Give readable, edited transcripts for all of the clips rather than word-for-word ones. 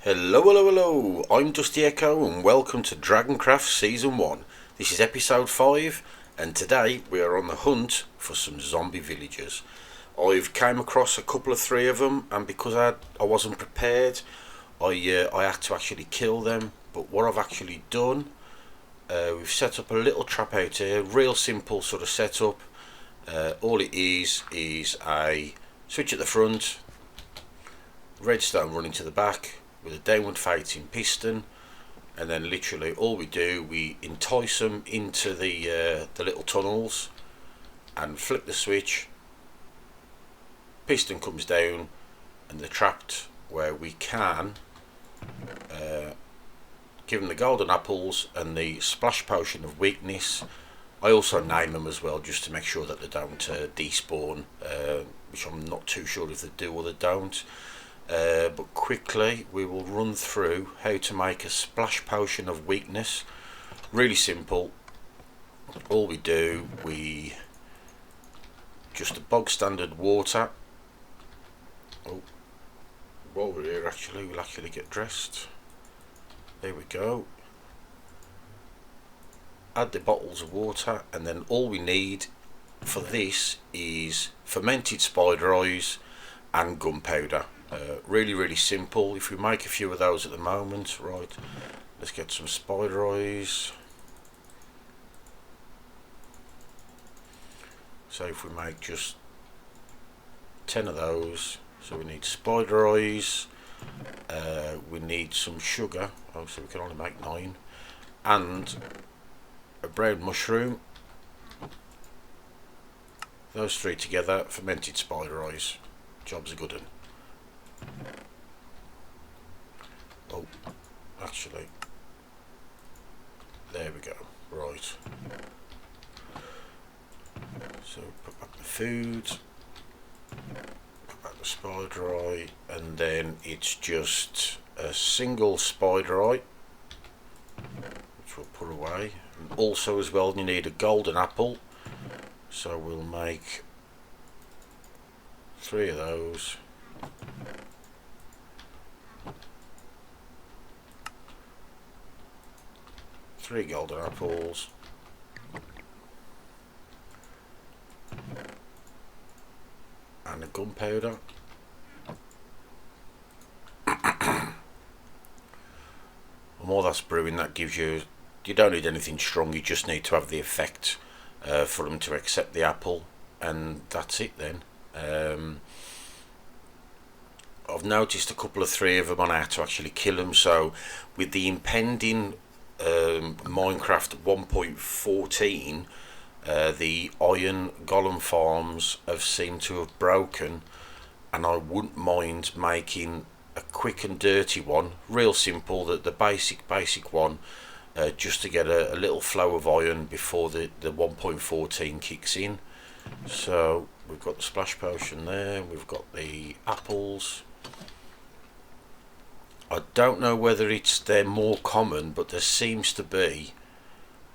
Hello, hello, hello, I'm Dusty Echo and welcome to DragonCraft Season 1. This is episode 5 and today we are on the hunt for some zombie villagers. I've came across a couple of three of them, and because I wasn't prepared, I had to actually kill them. But what I've actually done, we've set up a little trap out here, real simple sort of setup. All it is a switch at the front, redstone running to the back with a downward facing piston, and then literally all we do, we entice them into the little tunnels and flip the switch, piston comes down and they're trapped where we can give them the golden apples and the splash potion of weakness. I also name them as well just to make sure that they don't despawn, which I'm not too sure if they do or they don't. But quickly we will run through how to make a splash potion of weakness. Really simple. All we do, we just a bog standard water. Oh, while we're here actually, we'll actually get dressed. There we go. Add the bottles of water, and then all we need for this is fermented spider eyes and gunpowder. Really simple. If we make a few of those at the moment, right, let's get some spider eyes. So if we make just 10 of those, so we need spider eyes, we need some sugar, oh, so we can only make 9, and a brown mushroom. Those three together, fermented spider eyes, job's a good one. Oh, actually, there we go. Right, so put back the food, put back the spider eye, and then it's just a single spider eye, which we'll put away. And also as well, you need a golden apple, so we'll make 3 of those. Three golden apples, and a gunpowder. And while that's brewing, that gives you don't need anything strong, you just need to have the effect for them to accept the apple, and that's it then. I've noticed a couple of three of them on how to actually kill them, so with the impending Minecraft 1.14, the iron golem farms have seemed to have broken, and I wouldn't mind making a quick and dirty one, real simple, the basic one, just to get a little flow of iron before the 1.14 kicks in. So we've got the splash potion there, we've got the apples. I don't know whether they're more common, but there seems to be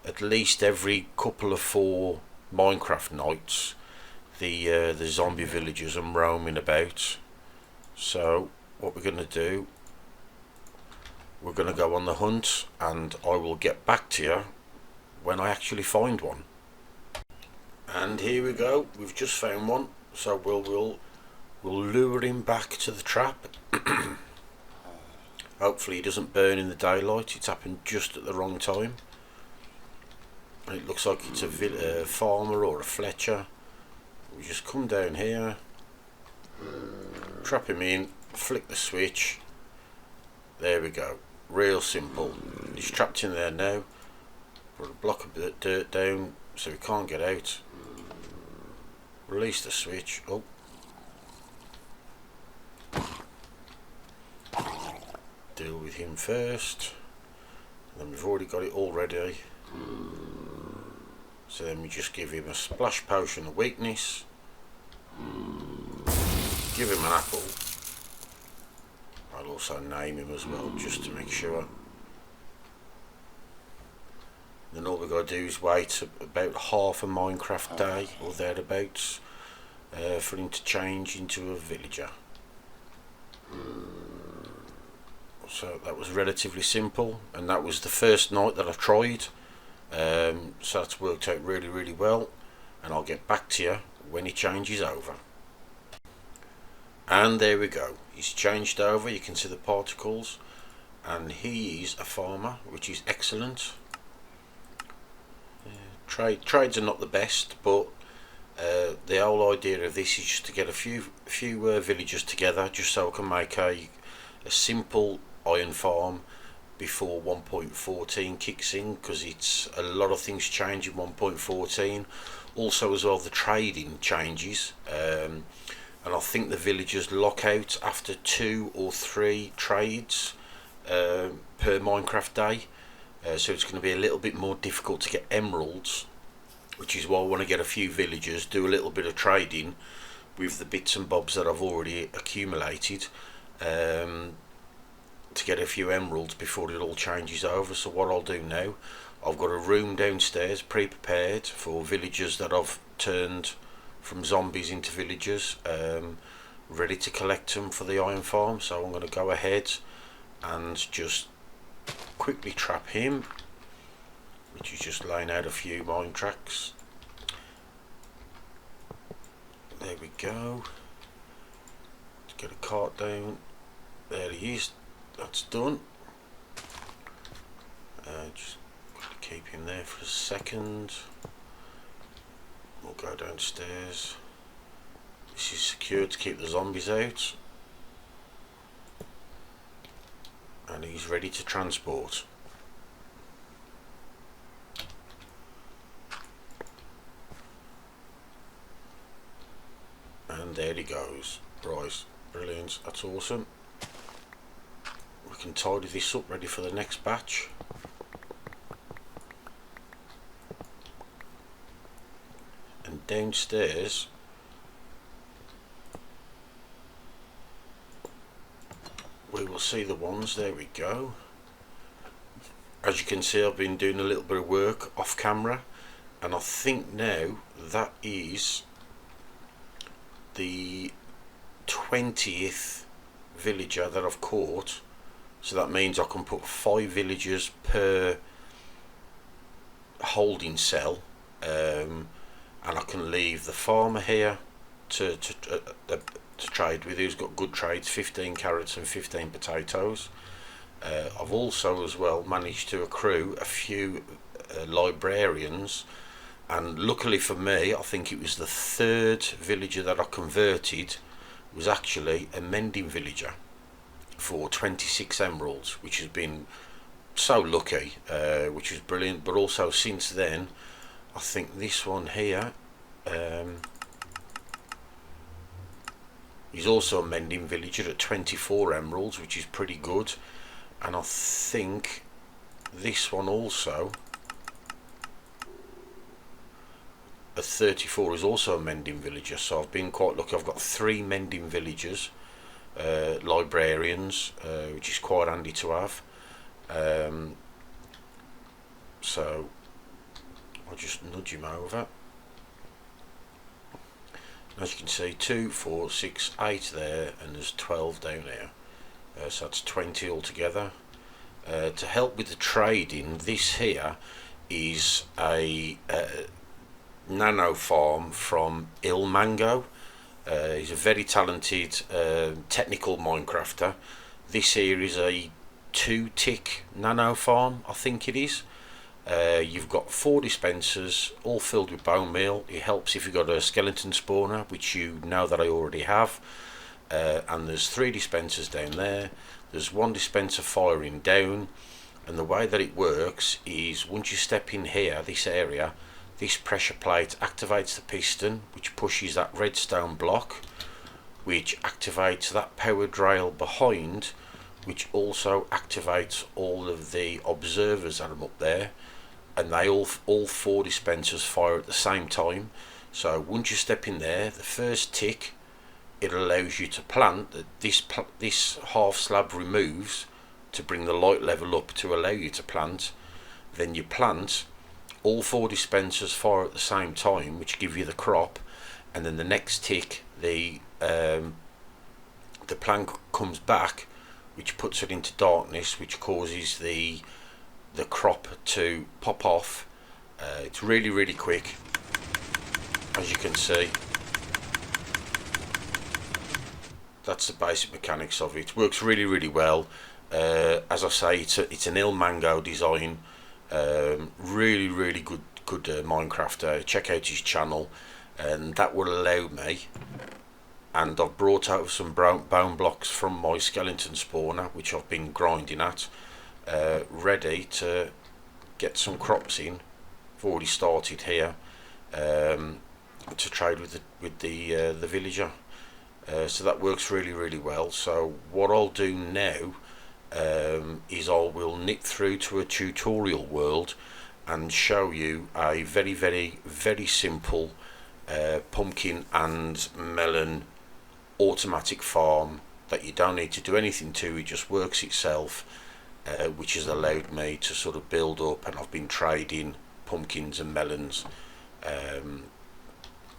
at least every couple of 4 Minecraft nights the zombie villagers are roaming about. So what we're going to do, we're going to go on the hunt, and I will get back to you when I actually find one. And here we go, we've just found one, so we'll lure him back to the trap. Hopefully he doesn't burn in the daylight, it's happened just at the wrong time. And it looks like it's a farmer or a Fletcher. We just come down here, trap him in, flick the switch, there we go, real simple. He's trapped in there now. Put a block of dirt down so he can't get out, release the switch, oh, deal with him first, and then we've already got it all ready, so then we just give him a splash potion of weakness, give him an apple. I'll also name him as well just to make sure. Then all we've got to do is wait about half a Minecraft day or thereabouts for him to change into a villager. So that was relatively simple, and that was the first night that I tried. So that's worked out really well, and I'll get back to you when he changes over. And there we go, he's changed over. You can see the particles, and he is a farmer, which is excellent. Trades are not the best, but the whole idea of this is just to get a few villagers together, just so I can make a simple iron farm before 1.14 kicks in, because it's a lot of things change in 1.14. Also as well, the trading changes, and I think the villagers lock out after 2 or 3 trades per Minecraft day. So it's going to be a little bit more difficult to get emeralds, which is why I want to get a few villagers, do a little bit of trading with the bits and bobs that I've already accumulated, to get a few emeralds before it all changes over. So what I'll do now, I've got a room downstairs pre-prepared for villagers that I've turned from zombies into villagers, ready to collect them for the iron farm. So I'm going to go ahead and just quickly trap him, which is just laying out a few mine tracks. There we go. Let's get a cart down. There he is. That's done. Just keep him there for a second. We'll go downstairs. This is secured to keep the zombies out, and he's ready to transport. And there he goes. Right, brilliant, that's awesome. We can tidy this up, ready for the next batch. And downstairs we will see the ones. There we go. As you can see, I've been doing a little bit of work off camera, and I think now that is the 20th villager that I've caught. So that means I can put 5 villagers per holding cell, and I can leave the farmer here to trade with, who's got good trades, 15 carrots and 15 potatoes. I've also as well managed to accrue a few librarians, and luckily for me, I think it was the 3rd villager that I converted was actually a mending villager for 26 emeralds, which has been so lucky, which is brilliant. But also since then, I think this one here, he's also a mending villager at 24 emeralds, which is pretty good. And I think this one also at 34 is also a mending villager. So I've been quite lucky. I've got 3 mending villagers, librarians, which is quite handy to have. So I'll just nudge him over. As you can see, 2, 4, 6, 8 there, and there's 12 down here. So that's 20 altogether. To help with the trading, this here is a nano farm from Mango. He's a very talented technical Minecrafter. This here is a 2-tick nano farm, I think it is. You've got 4 dispensers, all filled with bone meal. It helps if you've got a skeleton spawner, which you know that I already have. And there's 3 dispensers down there. There's 1 dispenser firing down, and the way that it works is once you step in here, this area, this pressure plate activates the piston, which pushes that redstone block, which activates that powered rail behind, which also activates all of the observers that are up there, and they all 4 dispensers fire at the same time. So once you step in there, the first tick, it allows you to plant. This half slab removes to bring the light level up to allow you to plant. Then you plant, all 4 dispensers fire at the same time, which give you the crop, and then the next tick, the plant comes back which puts it into darkness, which causes the crop to pop off. It's really quick, as you can see. That's the basic mechanics of it. Works really well. As I say, it's an Il Mango design. Really good Minecrafter. Check out his channel, and that will allow me. And I've brought out some bone blocks from my skeleton spawner, which I've been grinding at, ready to get some crops in. I've already started here to trade with the villager. So that works really well. So what I'll do now is I will nip through to a tutorial world and show you a very simple pumpkin and melon automatic farm that you don't need to do anything to. It just works itself, which has allowed me to sort of build up, and I've been trading pumpkins and melons.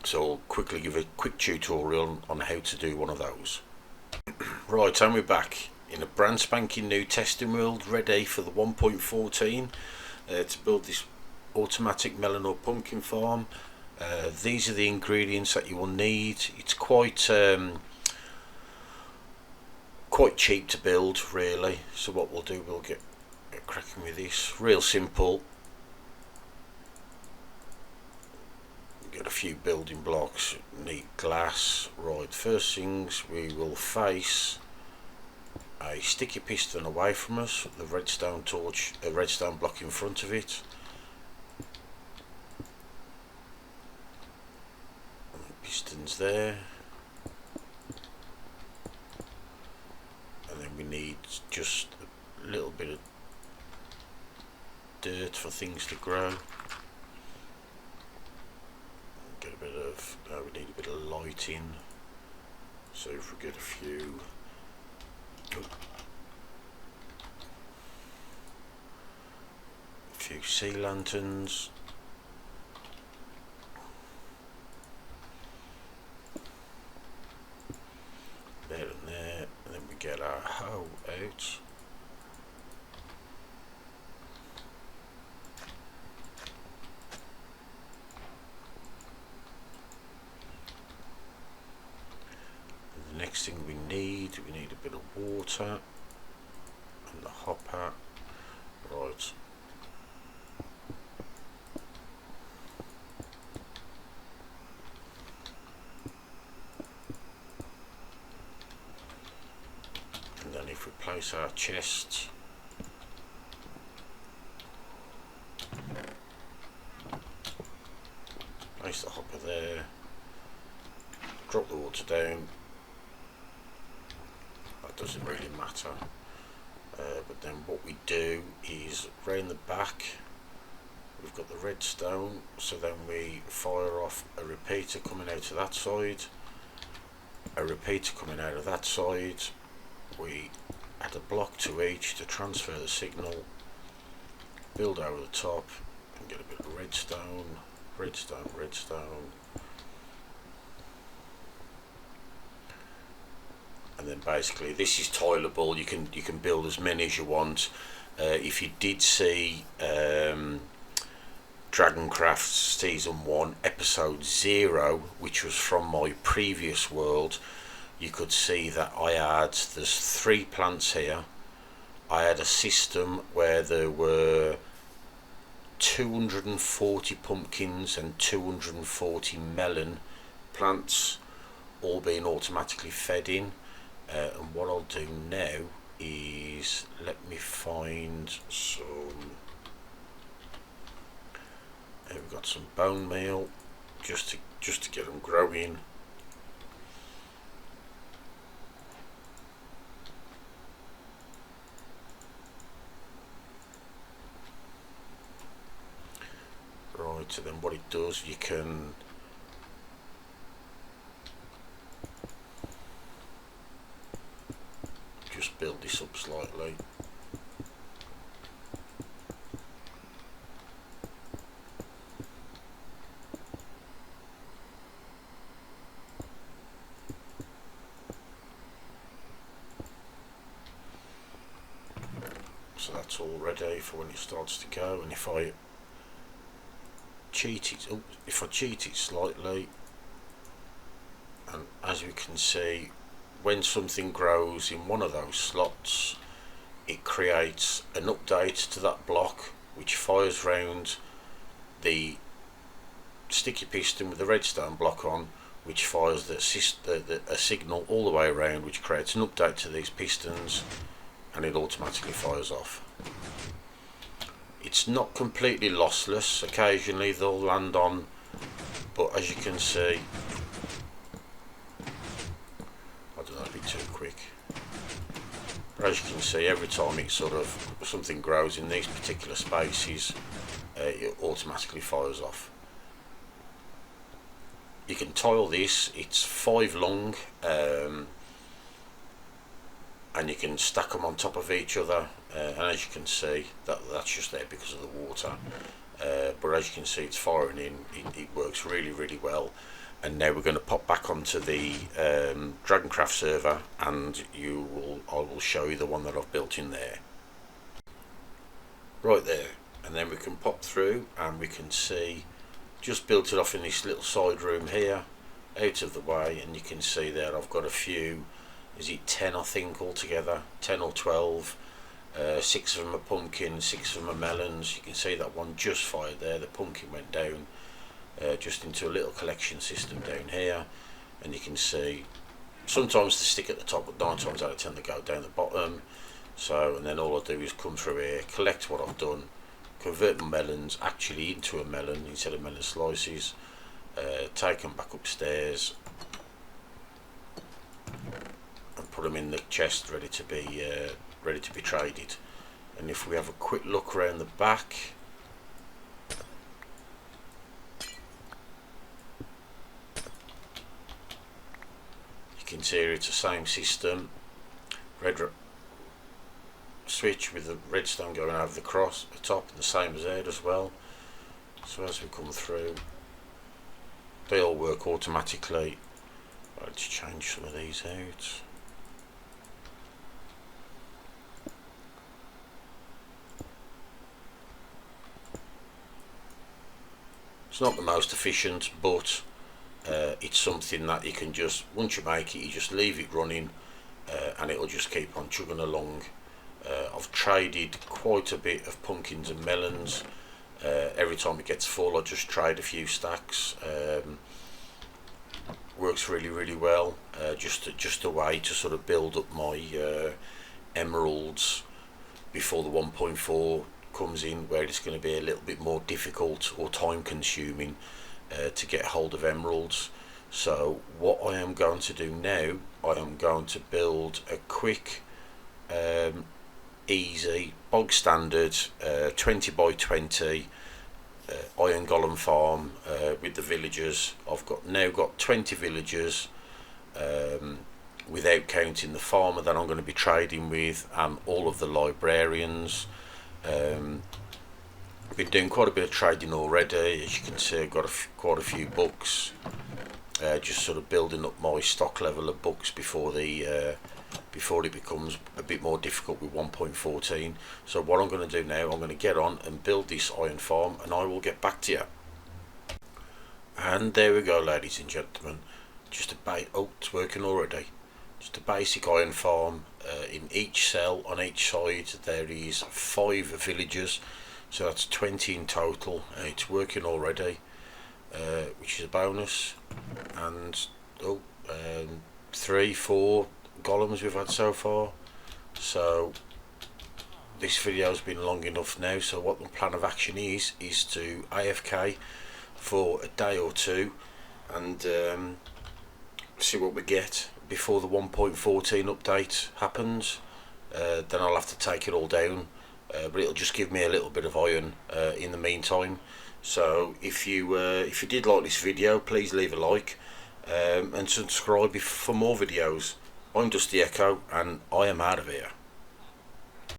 So I'll quickly give a quick tutorial on how to do one of those. Right, and we're back in a brand spanking new testing world, ready for the 1.14 to build this automatic melon or pumpkin farm. These are the ingredients that you will need. It's quite cheap to build, really. So what we'll do, we'll get cracking with this. Real simple. Get a few building blocks, need glass. Right, first things, we will face a sticky piston away from us, the redstone torch, a redstone block in front of it. Pistons there, and then we need just a little bit of dirt for things to grow. Get a bit of, we need a bit of lighting, so if we get a few sea lanterns, there and there, and then we get our hoe out. And the next thing we need a bit of water and the hopper. Right. Then if we place our chest, place the hopper there, drop the water down, that doesn't really matter, but then what we do is round the back we've got the redstone, so then we fire off a repeater coming out of that side, a repeater coming out of that side. We add a block to each to transfer the signal, build over the top, and get a bit of redstone. And then basically this is tileable. You can build as many as you want. If you did see DragonCraft-Season 1 Episode 0, which was from my previous world, you could see that there's 3 plants here. I had a system where there were 240 pumpkins and 240 melon plants, all being automatically fed in. And what I'll do now is let me find some. We've got some bone meal just to get them growing. Right, so then what it does, you can just build this up slightly. So that's all ready for when it starts to go. And if I cheat it slightly, and as we can see, when something grows in one of those slots, it creates an update to that block which fires round the sticky piston with the redstone block on, which fires a signal all the way around, which creates an update to these pistons, and it automatically fires off. It's not completely lossless. Occasionally they'll land on, but as you can see, I don't know, a bit too quick. But as you can see, every time it sort of something grows in these particular spaces, it automatically fires off. You can tile this. It's 5 long, and you can stack them on top of each other. And as you can see, that's just there because of the water. But as you can see, it's firing in. It works really, really well. And now we're going to pop back onto the DragonCraft server, and I will show you the one that I've built in there. Right there, and then we can pop through, and we can see just built it off in this little side room here, out of the way, and you can see there I've got a few. Is it 10 I think altogether? 10 or 12. 6 of them are pumpkins, 6 of them are melons. You can see that one just fired there. The pumpkin went down just into a little collection system down here, and you can see sometimes they stick at the top, but 9 times out of 10 they go down the bottom. So, and then all I do is come through here, collect what I've done, convert my melons actually into a melon instead of melon slices, take them back upstairs and put them in the chest ready to be traded. And if we have a quick look around the back, you can see it's the same system, red switch with the redstone going over the top, and the same as there as well. So as we come through, they all work automatically. Let's change some of these out. It's not the most efficient, but it's something that you can just, once you make it, you just leave it running, and it'll just keep on chugging along. I've traded quite a bit of pumpkins and melons. Every time it gets full, I just trade a few stacks. Works really, really well. Just a way to sort of build up my emeralds before the 1.4 comes in, where it's going to be a little bit more difficult or time consuming to get hold of emeralds. So what I am going to do now, I am going to build a quick easy bog standard 20 by 20 iron golem farm with the villagers. I've now got 20 villagers, without counting the farmer that I'm going to be trading with and all of the librarians. I've been doing quite a bit of trading already. As you can see, I've got quite a few books, just sort of building up my stock level of books before it becomes a bit more difficult with 1.14. So what I'm going to do now, I'm going to get on and build this iron farm, and I will get back to you. And there we go, ladies and gentlemen, just it's working already. Just a basic iron farm. In each cell on each side there is 5 villagers, so that's 20 in total. It's working already, which is a bonus. And 3-4 golems we've had so far. So this video has been long enough now, so what the plan of action is to AFK for a day or two and see what we get before the 1.14 update happens. Then I'll have to take it all down, but it'll just give me a little bit of iron in the meantime. So if you did like this video, please leave a like and subscribe for more videos. I'm Dusty Echo, and I am out of here.